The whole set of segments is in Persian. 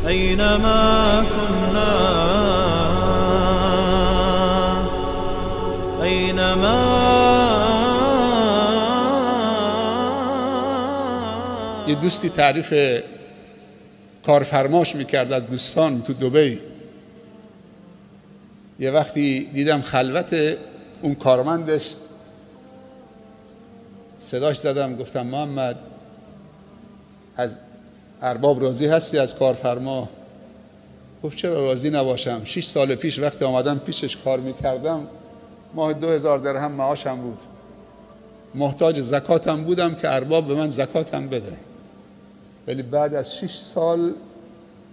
أينما كنا أينما. یه دوستی تعریف کارفرماش میکرد از دوستان تو دبی. یه وقتی دیدم خلوت اون کارمندش، صداش زدم گفتم محمد از ارباب راضی هستی از کارفرما؟ گفت چرا راضی نباشم، 6 سال پیش وقتی آمدم پیشش کار میکردم ماه 2000 درهم معاشم بود، محتاج زکاتم بودم که ارباب به من زکاتم بده، ولی بعد از 6 سال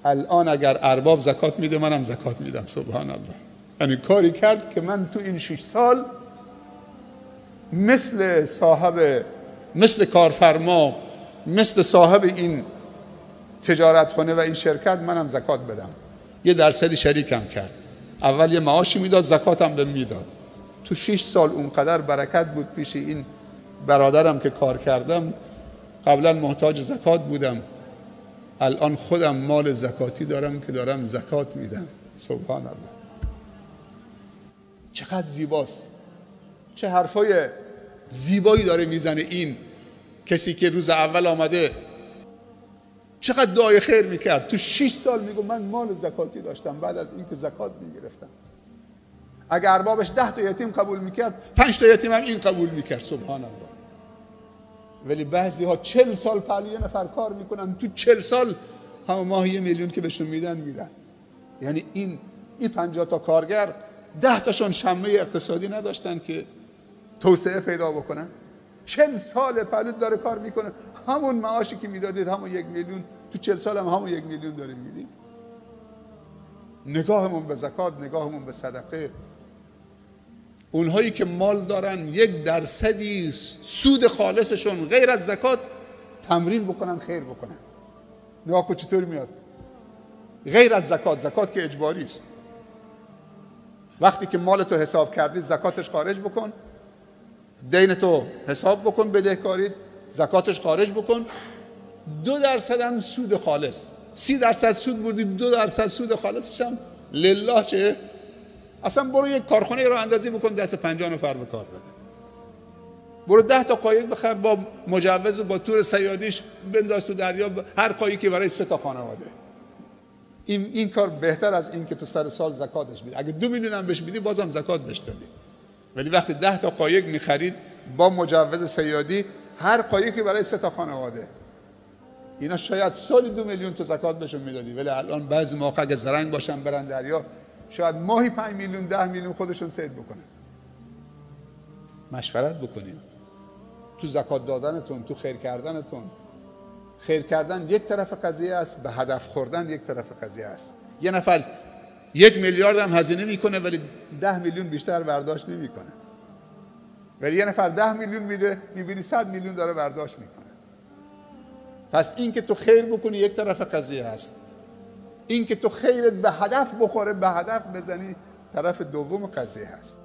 الان اگر ارباب زکات میده منم زکات میدم. سبحان الله. یعنی کاری کرد که من تو این 6 سال مثل صاحب، مثل کارفرما، مثل صاحب این تجارتخانه و این شرکت منم زکات بدم. 1% شریکم کرد. اول یه معاشی میداد، زکاتم به میداد. تو 6 سال اونقدر برکت بود پیش این برادرم که کار کردم. قبلا محتاج زکات بودم، الان خودم مال زکاتی دارم که دارم زکات میدم. سبحان الله. چقدر زیباست، چه حرفای زیبایی داره میزنه این کسی که روز اول آمده. چقدر دعای خیر میکرد. تو 6 سال میگو من مال زکاتی داشتم بعد از اینکه زکات میگرفتم. اگر اربابش 10 تا یتیم قبول میکرد 5 تا یتیم هم این قبول میکرد. سبحان الله. ولی بعضی ها 40 سال پهلو یه نفر کار میکنن، تو 40 سال همه ماه 1 میلیون که بهشون میدن. یعنی این 50 تا کارگر 10 تاشون شمه اقتصادی نداشتن که توسعه پیدا بکنن. 40 سال پهلو داره کار میکنه، همون معاشی که میدادید همون 1 میلیون تو 40 سال هم همون 1 میلیون داریم میدید. نگاهمون به زکات، نگاهمون به صدقه. اونهایی که مال دارن 1% سود خالصشون غیر از زکات تمرین بکنن خیر بکنن. نگاه کن چطور میاد. غیر از زکات، زکات که اجباری است. وقتی که مالتو حساب کردی زکاتش خارج بکن، دینتو حساب بکن، بدهکارید زکاتش خارج بکن. 2% هم سود خالص. 30% سود بردی، 2% سود خالصش هم لله چه؟ اصلا برو یک کارخانه رو اندازی بکن دست 50 نفر به کار بده. برو 10 تا قایق بخر با مجوز و با تور صیادیش بنداز تو دریا، هر قایقی برای 3 تا خانواده. این کار بهتر از این که تو سر سال زکاتش بدی. اگه 2 میلیون هم بهش بدی بازم زکات بهش دادی. ولی وقتی 10 تا قایق میخرید با مجوز صیادی، هر قایقی برای 3 تا خانواده، اینا شاید سالی 2 میلیون تو زکات بهشون میدادی. ولی الان بعضی موقع اگه زرنگ باشن برن دریا شاید ماهی 5 میلیون 10 میلیون خودشون صید بکنن. مشورت بکنین تو زکات دادنتون، تو خیر کردنتون. خیر کردن یک طرف قضیه است، به هدف خوردن یک طرف قضیه است. یه نفر 1 میلیارد هم هزینه میکنه ولی 10 میلیون بیشتر برداشت نمیکنه. ولی یه نفر 10 میلیون میده، میبینی 100 میلیون داره برداشت میکنه. پس این که تو خیر بکنی یک طرف قضیه است، این که تو خیرت به هدف بخوره، به هدف بزنی، طرف دوم قضیه هست.